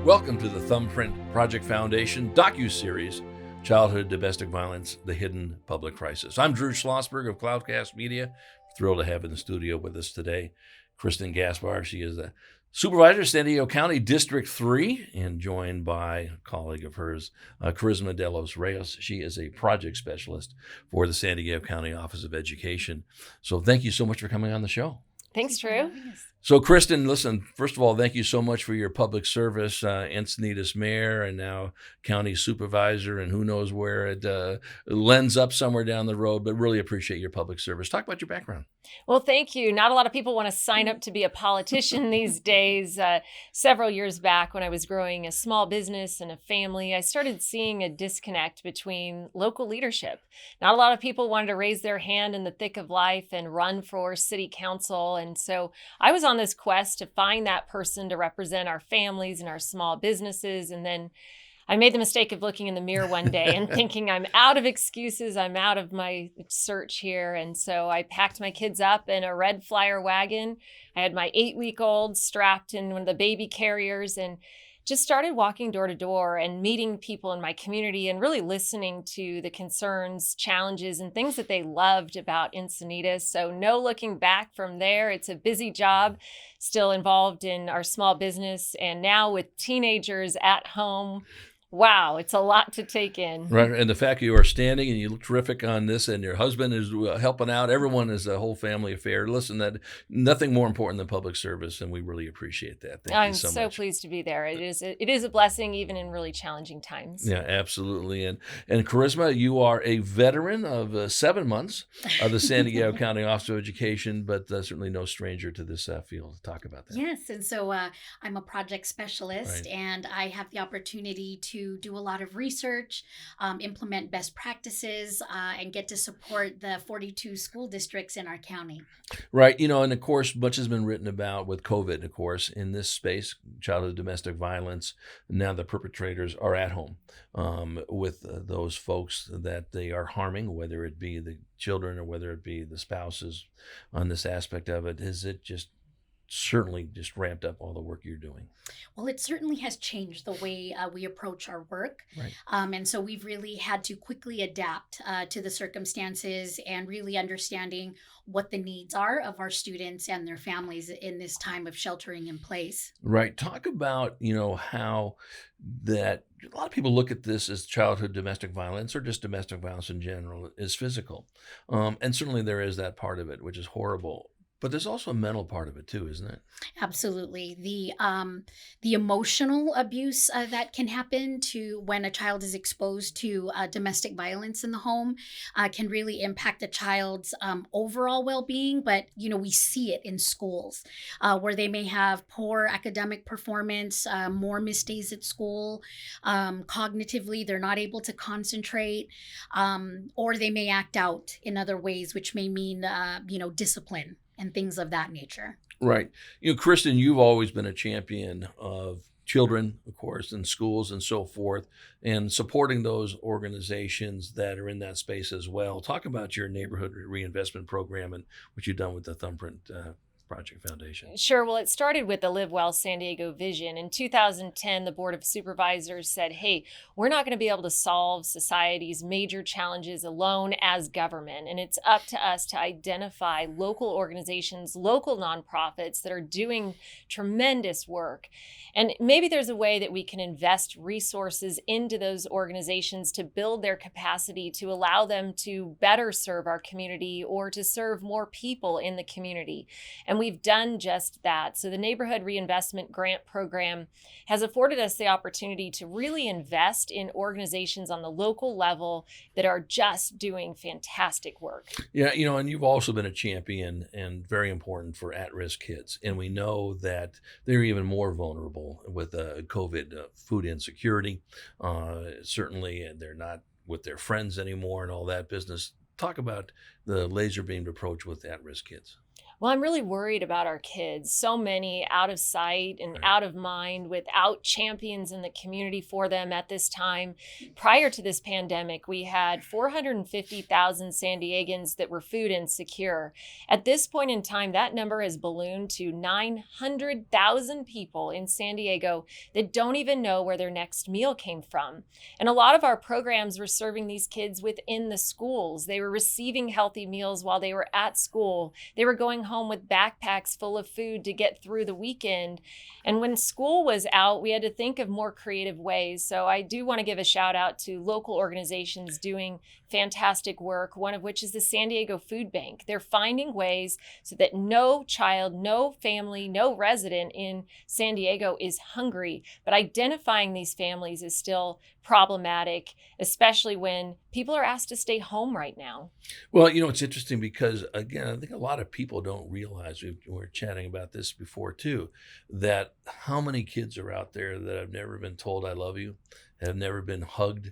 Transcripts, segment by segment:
Welcome to the Thumbprint Project Foundation docu-series, Childhood Domestic Violence, The Hidden Public Crisis. I'm Drew Schlossberg of Cloudcast Media. Thrilled to have in the studio with us today Kristen Gaspar. She is the Supervisor, San Diego County District 3, and joined by a colleague of hers, Charisma de los Reyes. She is a project specialist for the San Diego County Office of Education. So thank you so much for coming on the show. Thanks, Drew. So, Kristen, listen, first of all, thank you so much for your public service, Encinitas Mayor and now County Supervisor, and who knows where it lends up somewhere down the road, but really appreciate your public service. Talk about your background. Well, thank you. Not a lot of people want to sign up to be a politician these days. Several years back, when I was growing a small business and a family, I started seeing a disconnect between local leadership. Not a lot of people wanted to raise their hand in the thick of life and run for city council. And so I was on this quest to find that person to represent our families and our small businesses. And then I made the mistake of looking in the mirror one day and thinking, I'm out of excuses. I'm out of my search here. And so I packed my kids up in a red flyer wagon. I had my 8-week-old strapped in one of the baby carriers and just started walking door to door and meeting people in my community and really listening to the concerns, challenges, and things that they loved about Encinitas. So no looking back from there. It's a busy job, still involved in our small business. And now with teenagers at home, wow, it's a lot to take in. Right, and the fact you are standing and you look terrific on this, and your husband is helping out. Everyone is a whole family affair. Listen, that nothing more important than public service, and we really appreciate that. Thank you so much. I'm so pleased to be there. It is a blessing, even in really challenging times. Yeah, absolutely. And Charisma, you are a veteran of 7 months of the San Diego County Office of Education, but certainly no stranger to this field. Talk about that. Yes, and so I'm a project specialist, and I have the opportunity to do a lot of research, implement best practices, and get to support the 42 school districts in our county. Right. And of course, much has been written about with COVID, of course, in this space, childhood domestic violence. Now the perpetrators are at home with those folks that they are harming, whether it be the children or whether it be the spouses on this aspect of it. Is it certainly just ramped up all the work you're doing? Well, it certainly has changed the way we approach our work. Right. And so we've really had to quickly adapt to the circumstances and really understanding what the needs are of our students and their families in this time of sheltering in place. Right. Talk about, how that a lot of people look at this as childhood domestic violence or just domestic violence in general is physical. And certainly there is that part of it, which is horrible. But there's also a mental part of it too, isn't it? Absolutely. The emotional abuse that can happen to when a child is exposed to domestic violence in the home can really impact a child's overall well-being. But, we see it in schools where they may have poor academic performance, more missed days at school. Cognitively, they're not able to concentrate, or they may act out in other ways, which may mean, discipline and things of that nature. Right. Kristen, you've always been a champion of children, of course, in schools and so forth, and supporting those organizations that are in that space as well. Talk about your neighborhood reinvestment program and what you've done with the Thumbprint Project Foundation. Sure. Well, it started with the Live Well San Diego vision. In 2010, the Board of Supervisors said, hey, we're not going to be able to solve society's major challenges alone as government. And it's up to us to identify local organizations, local nonprofits that are doing tremendous work. And maybe there's a way that we can invest resources into those organizations to build their capacity to allow them to better serve our community or to serve more people in the community. And we've done just that. So the Neighborhood Reinvestment Grant Program has afforded us the opportunity to really invest in organizations on the local level that are just doing fantastic work. Yeah, and you've also been a champion and very important for at-risk kids. And we know that they're even more vulnerable with COVID, food insecurity. Certainly, and they're not with their friends anymore and all that business. Talk about the laser beamed approach with at-risk kids. Well, I'm really worried about our kids. So many out of sight and Right. out of mind without champions in the community for them at this time. Prior to this pandemic, we had 450,000 San Diegans that were food insecure. At this point in time, that number has ballooned to 900,000 people in San Diego that don't even know where their next meal came from. And a lot of our programs were serving these kids within the schools. They were receiving healthy meals while they were at school. They were going home with backpacks full of food to get through the weekend. And when school was out, we had to think of more creative ways. So I do want to give a shout out to local organizations doing fantastic work, one of which is the San Diego Food Bank. They're finding ways so that no child, no family, no resident in San Diego is hungry. But identifying these families is still problematic, especially when people are asked to stay home right now. Well, it's interesting because, again, I think a lot of people don't realize, we were chatting about this before too, that how many kids are out there that have never been told I love you, have never been hugged,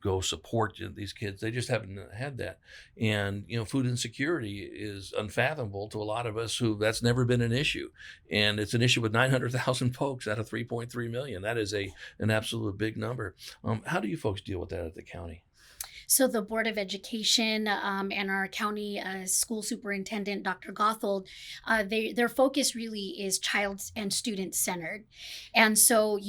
go support these kids. They just haven't had that. And, food insecurity is unfathomable to a lot of us who that's never been an issue. And it's an issue with 900,000 folks out of 3.3 million. That is an absolute big number. How do you folks deal with that at the county? So the Board of Education and our county school superintendent, Dr. Gothold, their focus really is child and student centered. And so,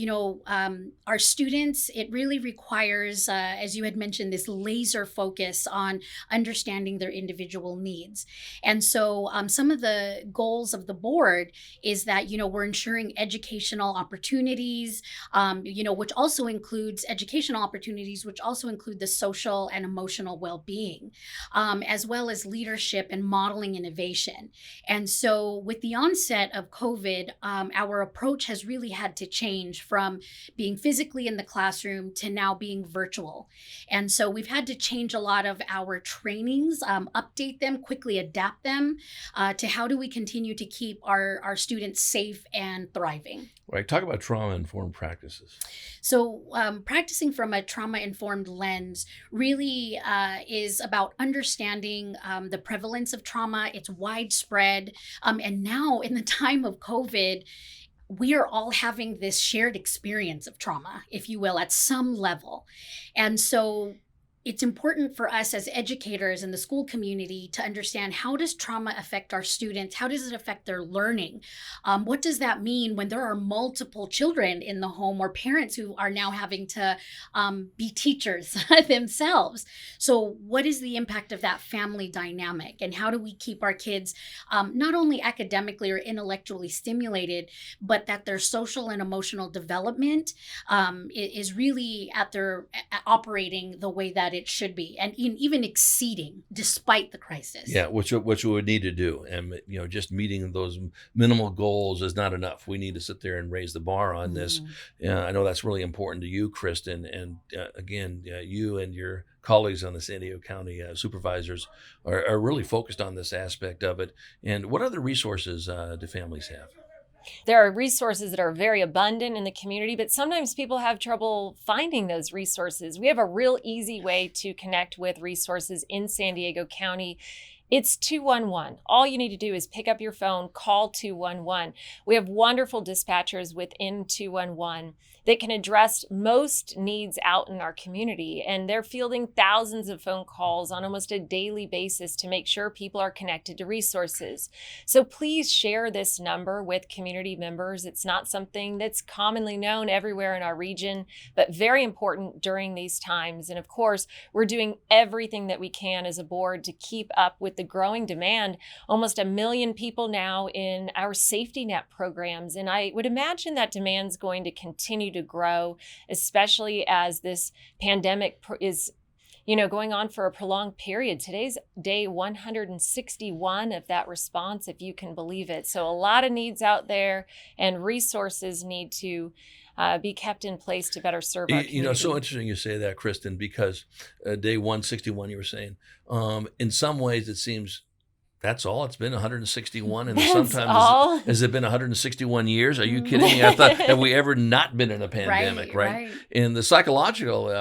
our students, it really requires, as you had mentioned, this laser focus on understanding their individual needs. And so some of the goals of the board is that, we're ensuring educational opportunities, which also includes educational opportunities, which also include the social and emotional well-being, as well as leadership and modeling innovation. And so with the onset of COVID, our approach has really had to change from being physically in the classroom to now being virtual. And so we've had to change a lot of our trainings, update them, quickly adapt them to how do we continue to keep our students safe and thriving. Right. Talk about trauma-informed practices. So practicing from a trauma-informed lens really is about understanding the prevalence of trauma. It's widespread. And now in the time of COVID, we are all having this shared experience of trauma, if you will, at some level. And so it's important for us as educators in the school community to understand, how does trauma affect our students? How does it affect their learning? What does that mean when there are multiple children in the home, or parents who are now having to be teachers themselves? So what is the impact of that family dynamic? And how do we keep our kids not only academically or intellectually stimulated, but that their social and emotional development is really operating the way that it should be, and even exceeding despite the crisis. Yeah, which we would need to do. And, just meeting those minimal goals is not enough. We need to sit there and raise the bar on this. I know that's really important to you, Kristen. And again, you and your colleagues on the San Diego County supervisors are really focused on this aspect of it. And what other resources do families have? There are resources that are very abundant in the community, but sometimes people have trouble finding those resources. We have a real easy way to connect with resources in San Diego County. It's 211. All you need to do is pick up your phone, call 211. We have wonderful dispatchers within 211 that can address most needs out in our community. And they're fielding thousands of phone calls on almost a daily basis to make sure people are connected to resources. So please share this number with community members. It's not something that's commonly known everywhere in our region, but very important during these times. And of course, we're doing everything that we can as a board to keep up with the growing demand. Almost 1 million people now in our safety net programs. And I would imagine that demand's going to continue to grow, especially as this pandemic is going on for a prolonged period. Today's day 161 of that response, if you can believe it. So a lot of needs out there, and resources need to be kept in place to better serve our community. So interesting you say that, Kristen, because day 161, you were saying, in some ways it seems That's all? It's been 161, and That's sometimes all. has it been 161 years? Are you kidding me? I thought, have we ever not been in a pandemic, right? And the psychological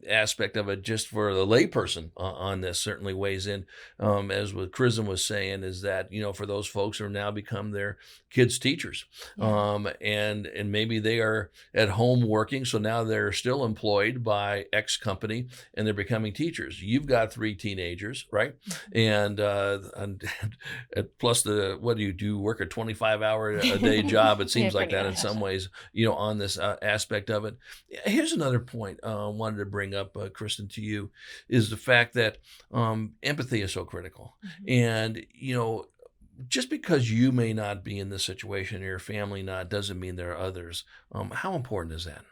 aspect of it, just for the layperson on this, certainly weighs in. As what Kristen was saying, is that, for those folks who have now become their kids' teachers, and maybe they are at home working, so now they're still employed by X company, and they're becoming teachers. You've got 3 teenagers, right? And plus what do? You work a 25-hour-a-day job? It seems like that in some ways, on this aspect of it. Here's another point I wanted to bring up, Kristen, to you, is the fact that empathy is so critical. And, just because you may not be in this situation, or your family not, doesn't mean there are others. How important is that?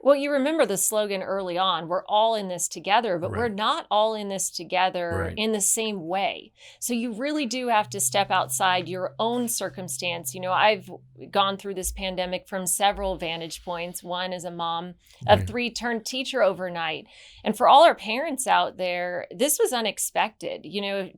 Well, you remember the slogan early on, we're all in this together, but we're not all in this together in the same way. So you really do have to step outside your own circumstance. I've gone through this pandemic from several vantage points. One as a mom of 3 turned teacher overnight. And for all our parents out there, this was unexpected.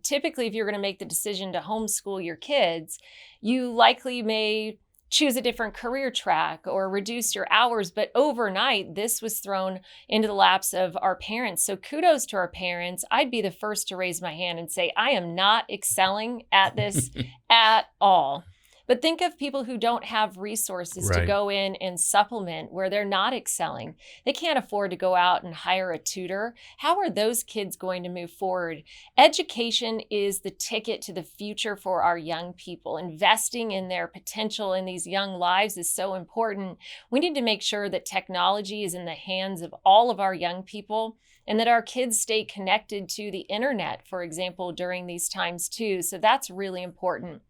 Typically, if you're going to make the decision to homeschool your kids, you likely may choose a different career track or reduce your hours. But overnight, this was thrown into the laps of our parents. So kudos to our parents. I'd be the first to raise my hand and say, I am not excelling at this at all. But think of people who don't have resources to go in and supplement where they're not excelling. They can't afford to go out and hire a tutor. How are those kids going to move forward? Education is the ticket to the future for our young people. Investing in their potential in these young lives is so important. We need to make sure that technology is in the hands of all of our young people, and that our kids stay connected to the internet, for example, during these times too. So that's really important.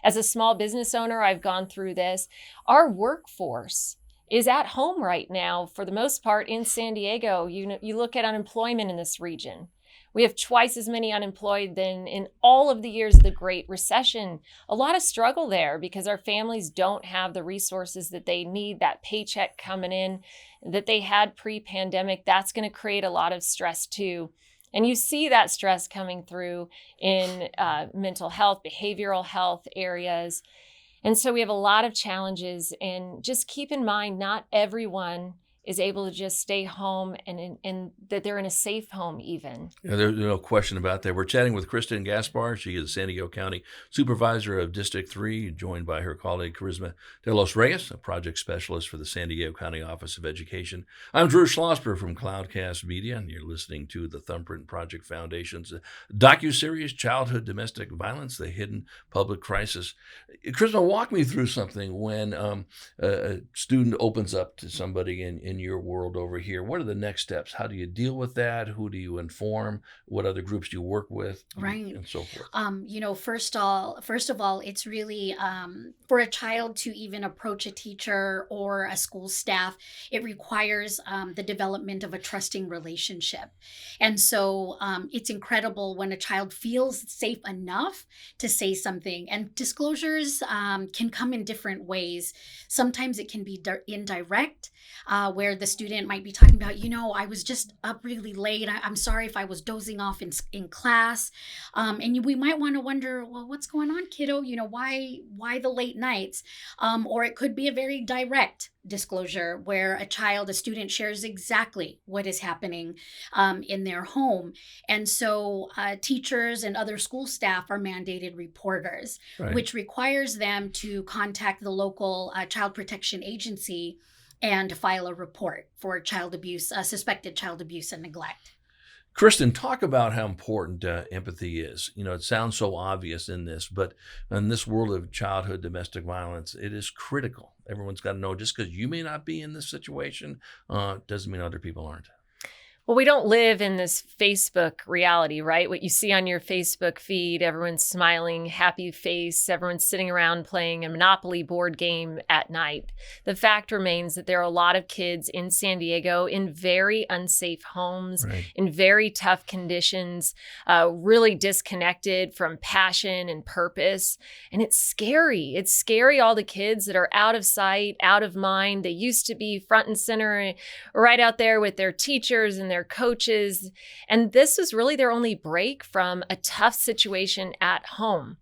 As a small business owner, I've gone through this. Our workforce is at home right now, for the most part, in San Diego. You look at unemployment in this region. We have twice as many unemployed than in all of the years of the Great Recession. A lot of struggle there because our families don't have the resources that they need, that paycheck coming in that they had pre-pandemic. That's going to create a lot of stress too. And you see that stress coming through in mental health, behavioral health areas. And so we have a lot of challenges. And just keep in mind, not everyone is able to just stay home and that they're in a safe home even. There's no question about that. We're chatting with Kristen Gaspar. She is the San Diego County Supervisor of District 3, joined by her colleague Charisma de los Reyes, a project specialist for the San Diego County Office of Education. I'm Drew Schlossberg from Cloudcast Media, and you're listening to the Thumbprint Project Foundation's docuseries, Childhood Domestic Violence, The Hidden Public Crisis. Kristen, walk me through something when a student opens up to somebody in your world over here. What are the next steps? How do you deal with that? Who do you inform? What other groups do you work with? Right. And so forth. First of all, it's really for a child to even approach a teacher or a school staff, it requires the development of a trusting relationship. And so it's incredible when a child feels safe enough to say something. And disclosures can come in different ways. Sometimes it can be indirect, where the student might be talking about, I was just up really late. I'm sorry if I was dozing off in class. And we might want to wonder, well, what's going on, kiddo? Why the late nights? Or it could be a very direct disclosure where a student shares exactly what is happening in their home. And so teachers and other school staff are mandated reporters, which requires them to contact the local child protection agency and file a report for suspected child abuse and neglect. Kristen, talk about how important empathy is. It sounds so obvious in this, but in this world of childhood domestic violence, it is critical. Everyone's got to know, just because you may not be in this situation, doesn't mean other people aren't. Well, we don't live in this Facebook reality, right? What you see on your Facebook feed, everyone's smiling, happy face, everyone's sitting around playing a Monopoly board game at night. The fact remains that there are a lot of kids in San Diego in very unsafe homes, in very tough conditions, really disconnected from passion and purpose. And it's scary. It's scary, all the kids that are out of sight, out of mind. They used to be front and center, right out there with their teachers and their coaches. And this was really their only break from a tough situation at home.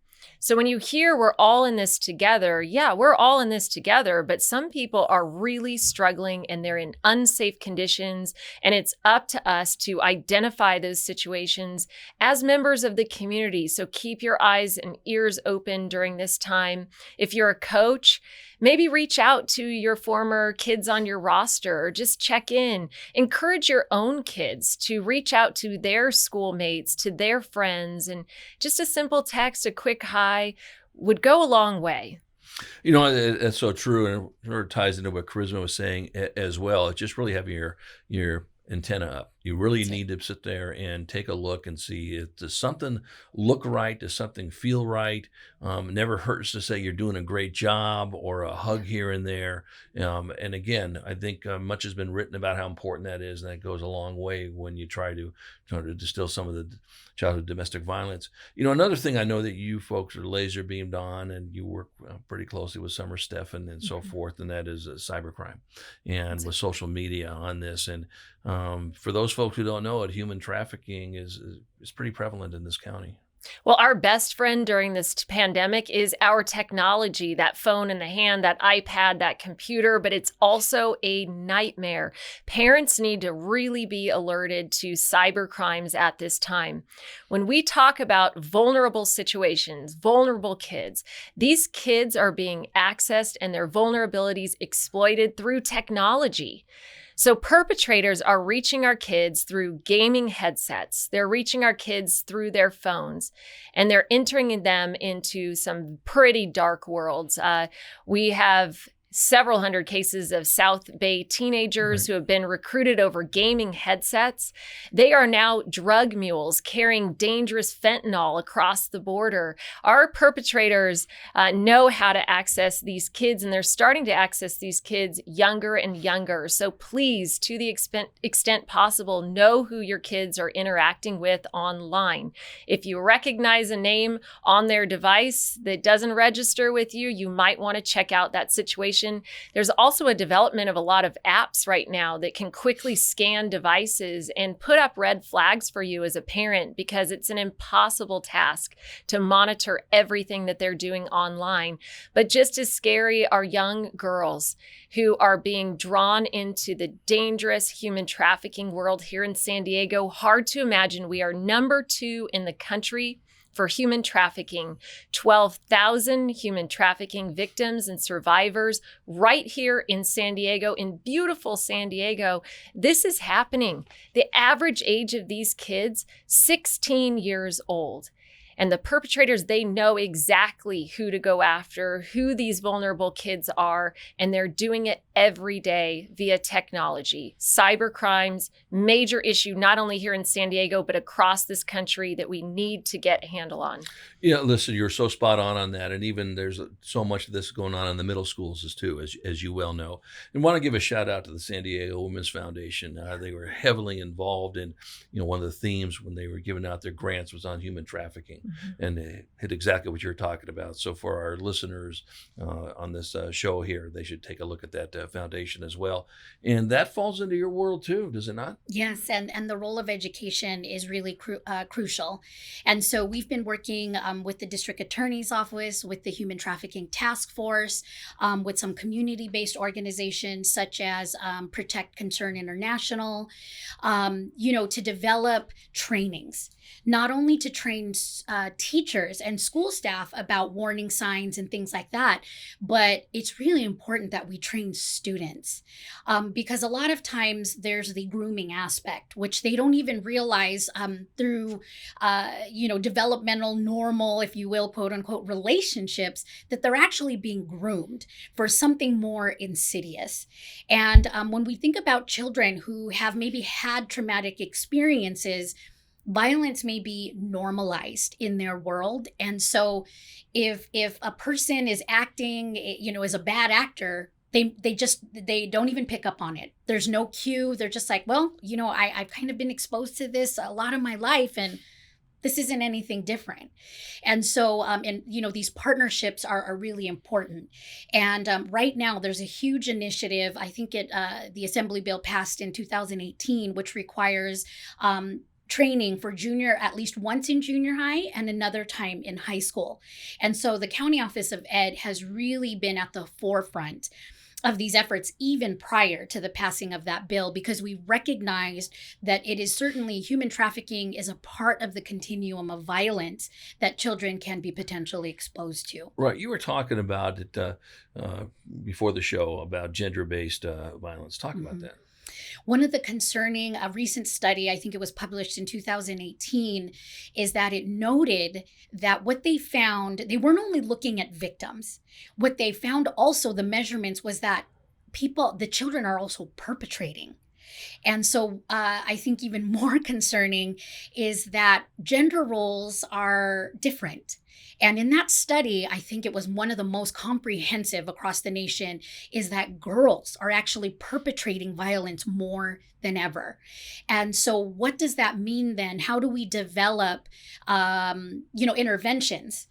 So when you hear we're all in this together, yeah, we're all in this together, but some people are really struggling and they're in unsafe conditions. And it's up to us to identify those situations as members of the community. So keep your eyes and ears open during this time. If you're a coach, maybe reach out to your former kids on your roster or just check in. Encourage your own kids to reach out to their schoolmates, to their friends, and just a simple text, a quick hi would go a long way. You know, that's so true, and it sort of ties into what Charisma was saying as well. It's just really having your antenna up. You really need to sit there and take a look and see, does something look right? Does something feel right? Never hurts to say you're doing a great job or a hug here and there. And again, I think much has been written about how important that is, and that goes a long way when you try to distill some of the childhood domestic violence. You know, another thing I know that you folks are laser beamed on, and you work pretty closely with Summer Stefan and so forth, and that is cybercrime and with social media on this. And for those folks who don't know it, human trafficking is pretty prevalent in this county. Well, our best friend during this pandemic is our technology, that phone in the hand, that iPad, that computer, but it's also a nightmare. Parents need to really be alerted to cyber crimes at this time. When we talk about vulnerable situations, vulnerable kids, these kids are being accessed and their vulnerabilities exploited through technology. So perpetrators are reaching our kids through gaming headsets. They're reaching our kids through their phones, and they're entering them into some pretty dark worlds. We have several hundred cases of South Bay teenagers who have been recruited over gaming headsets. They are now drug mules carrying dangerous fentanyl across the border. Our perpetrators know how to access these kids, and they're starting to access these kids younger and younger. So please, to the extent possible, know who your kids are interacting with online. If you recognize a name on their device that doesn't register with you, you might want to check out that situation. There's also a development of a lot of apps right now that can quickly scan devices and put up red flags for you as a parent, because it's an impossible task to monitor everything that they're doing online. But just as scary are young girls who are being drawn into the dangerous human trafficking world here in San Diego. Hard to imagine. We are number 2 in the country for human trafficking, 12,000 human trafficking victims and survivors right here in San Diego, in beautiful San Diego. This is happening. The average age of these kids, 16 years old. And the perpetrators, they know exactly who to go after, who these vulnerable kids are, and they're doing it every day via technology. Cyber crimes, major issue, not only here in San Diego, but across this country that we need to get a handle on. Yeah, listen, you're so spot on that. And even there's so much of this going on in the middle schools too, as you well know. And want to give a shout out to the San Diego Women's Foundation. They were heavily involved in, one of the themes when they were giving out their grants was on human trafficking. And they hit exactly what you're talking about. So for our listeners on this show here, they should take a look at that foundation as well. And that falls into your world too, does it not? Yes, and the role of education is really crucial. And so we've been working with the district attorney's office, with the human trafficking task force, with some community-based organizations such as Protect Concern International, to develop trainings. Not only to train teachers and school staff about warning signs and things like that, but it's really important that we train students because a lot of times there's the grooming aspect, which they don't even realize through, developmental, normal, if you will, quote unquote, relationships, that they're actually being groomed for something more insidious. And when we think about children who have maybe had traumatic experiences, violence may be normalized in their world. And so if a person is acting, as a bad actor, they don't even pick up on it. There's no cue. They're just like, well, I've kind of been exposed to this a lot of my life, and this isn't anything different. And so, these partnerships are really important. And right now, there's a huge initiative. I think the Assembly bill passed in 2018, which requires training for junior, at least once in junior high and another time in high school. And so the County Office of Ed has really been at the forefront of these efforts even prior to the passing of that bill, because we recognized that it is certainly, human trafficking is a part of the continuum of violence that children can be potentially exposed to. Right. You were talking about it before the show about gender-based violence. Talk about that. One of the concerning, a recent study, I think it was published in 2018, is that it noted that what they found, they weren't only looking at victims. What they found also, the measurements, was that the children are also perpetrating. And so I think even more concerning is that gender roles are different. And in that study, I think it was one of the most comprehensive across the nation, is that girls are actually perpetrating violence more than ever. And so what does that mean then? How do we develop, interventions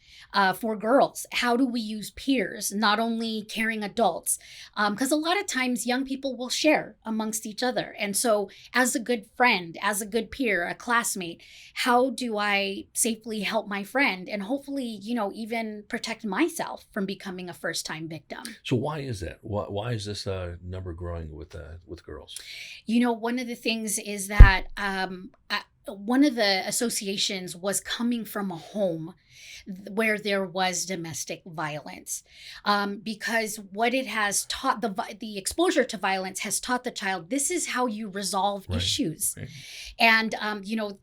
for girls? How do we use peers, not only caring adults? Because a lot of times young people will share amongst each other. And so as a good friend, as a good peer, a classmate, how do I safely help my friend and hopefully, even protect myself from becoming a first-time victim? So why is that? Why is this number growing with girls? One of the things is that one of the associations was coming from a home where there was domestic violence, because what it has taught, the exposure to violence has taught the child, this is how you resolve issues. Right. And,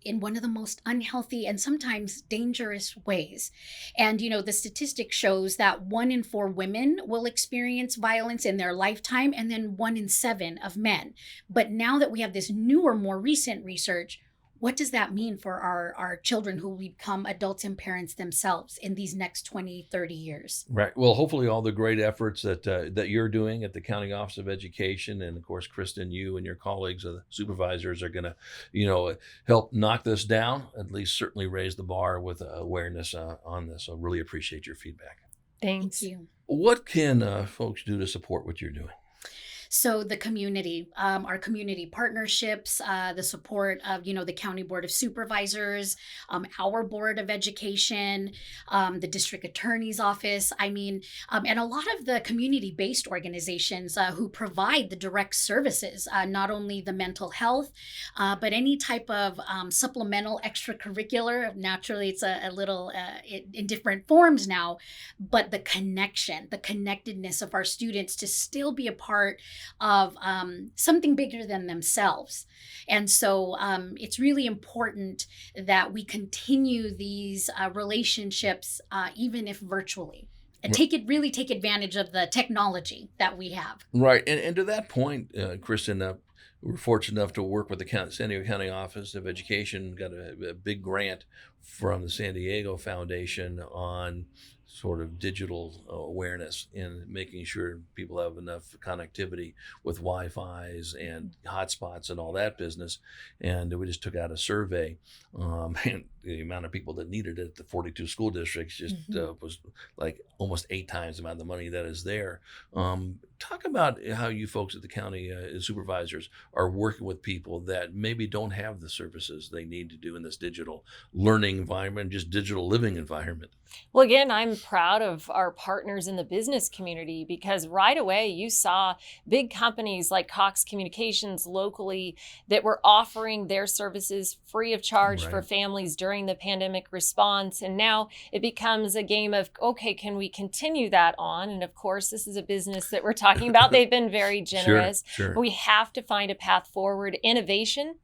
in one of the most unhealthy and sometimes dangerous ways. And, the statistic shows that 1 in 4 women will experience violence in their lifetime, and then 1 in 7 of men. But now that we have this newer, more recent research, what does that mean for our children who become adults and parents themselves in these next 20, 30 years? Right. Well, hopefully all the great efforts that you're doing at the County Office of Education, and of course, Kristen, you and your colleagues, the supervisors, are going to, help knock this down, at least certainly raise the bar with awareness on this. So really appreciate your feedback. Thanks. Thank you. What can folks do to support what you're doing? So the community, our community partnerships, the support of, the County Board of Supervisors, our Board of Education, the District Attorney's Office, and a lot of the community-based organizations who provide the direct services, not only the mental health, but any type of supplemental extracurricular. Naturally, it's a little in different forms now, but the connectedness of our students to still be a part of something bigger than themselves. And so it's really important that we continue these relationships, even if virtually, and take advantage of the technology that we have. Right. And to that point, Kristen, we're fortunate enough to work with the San Diego County Office of Education, got a big grant from the San Diego Foundation on sort of digital awareness in making sure people have enough connectivity with Wi-Fi's and hotspots and all that business. And we just took out a survey, and the amount of people that needed it at the 42 school districts just was like almost 8 times the amount of money that is there. Talk about how you folks at the county supervisors are working with people that maybe don't have the services they need to do in this digital learning environment, just digital living environment. Well, again, I'm proud of our partners in the business community, because right away you saw big companies like Cox Communications locally that were offering their services free of charge for families during the pandemic response. And now it becomes a game of, okay, can we continue that on? And of course, this is a business that we're talking about. They've been very generous. Sure. But we have to find a path forward. Innovation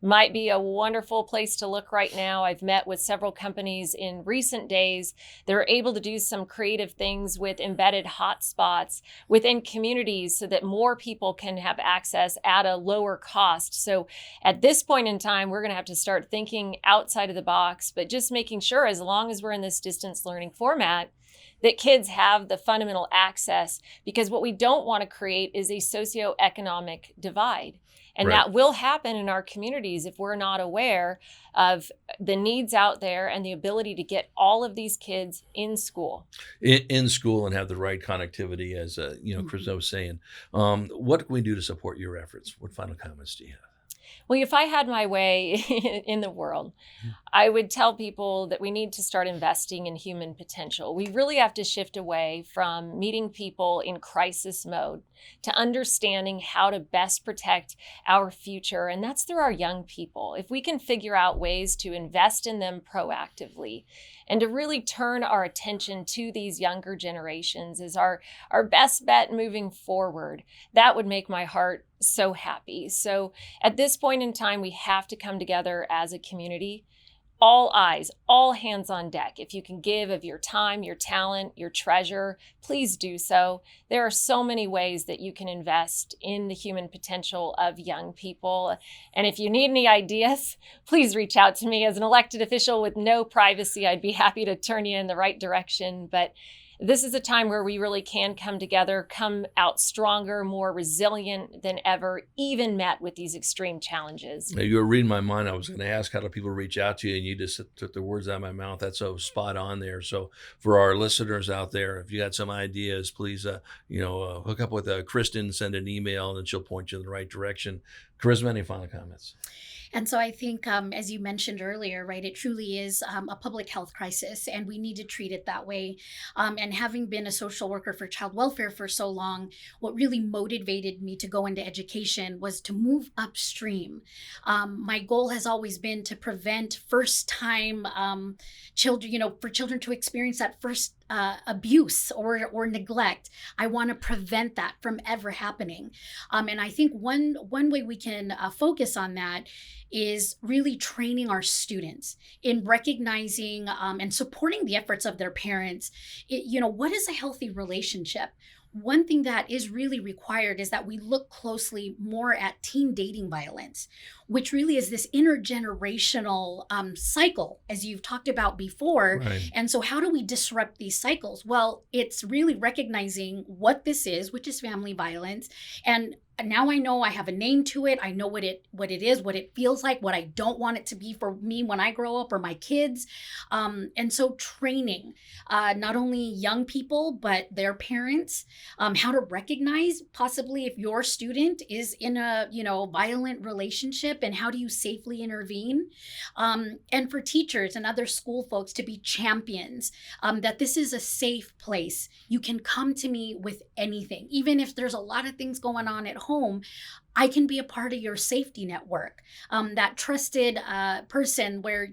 might be a wonderful place to look right now. I've met with several companies in recent days that are able to do some creative things with embedded hotspots within communities so that more people can have access at a lower cost. So at this point in time, we're going to have to start thinking outside of the box, but just making sure, as long as we're in this distance learning format, that kids have the fundamental access, because what we don't want to create is a socioeconomic divide. And that will happen in our communities if we're not aware of the needs out there and the ability to get all of these kids in school. In school and have the right connectivity, as Kristen was saying. What can we do to support your efforts? What final comments do you have? Well, if I had my way in the world, I would tell people that we need to start investing in human potential. We really have to shift away from meeting people in crisis mode to understanding how to best protect our future. And that's through our young people. If we can figure out ways to invest in them proactively and to really turn our attention to these younger generations as our best bet moving forward, that would make my heart so happy. So at this point in time, we have to come together as a community. All eyes, all hands on deck. If you can give of your time, your talent, your treasure, please do so. There are so many ways that you can invest in the human potential of young people. And if you need any ideas, please reach out to me as an elected official with no privacy. I'd be happy to turn you in the right direction. But this is a time where we really can come together, come out stronger, more resilient than ever, even met with these extreme challenges. You were reading my mind. I was going to ask, how do people reach out to you? And you just took the words out of my mouth. That's so spot on there. So for our listeners out there, if you got some ideas, please, hook up with Kristen, send an email, and she'll point you in the right direction. Charisma, any final comments? And so I think, as you mentioned earlier, right, it truly is a public health crisis, and we need to treat it that way. And having been a social worker for child welfare for so long, what really motivated me to go into education was to move upstream. My goal has always been to prevent first-time children, for children to experience that first abuse or neglect. I want to prevent that from ever happening. And I think one way we can focus on that is really training our students in recognizing and supporting the efforts of their parents. What is a healthy relationship? One thing that is really required is that we look closely more at teen dating violence, which really is this intergenerational cycle, as you've talked about before. Right. And so how do we disrupt these cycles? Well, it's really recognizing what this is, which is family violence. And now I know I have a name to it. I know what it is, what it feels like, what I don't want it to be for me when I grow up or my kids. And so training not only young people, but their parents, how to recognize possibly if your student is in a, violent relationship, and how do you safely intervene? And for teachers and other school folks to be champions, that this is a safe place. You can come to me with anything, even if there's a lot of things going on at home. I can be a part of your safety network, that trusted person where,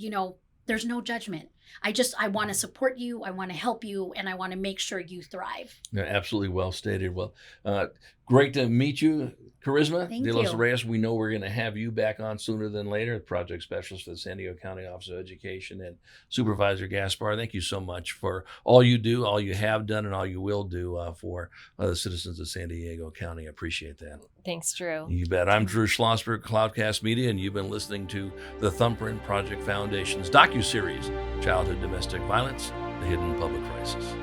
there's no judgment. I want to support you. I want to help you, and I want to make sure you thrive. Yeah, absolutely well stated. Well, great to meet you, Charisma. Thank De Los you. Reyes, we know we're going to have you back on sooner than later, project specialist for the San Diego County Office of Education, and Supervisor Gaspar. Thank you so much for all you do, all you have done, and all you will do for the citizens of San Diego County. I appreciate that. Thanks, Drew. You bet. I'm Drew Schlossberg, Cloudcast Media, and you've been listening to the Thumbprint Project Foundation's docuseries, Childhood Domestic Violence, The Hidden Public Crisis.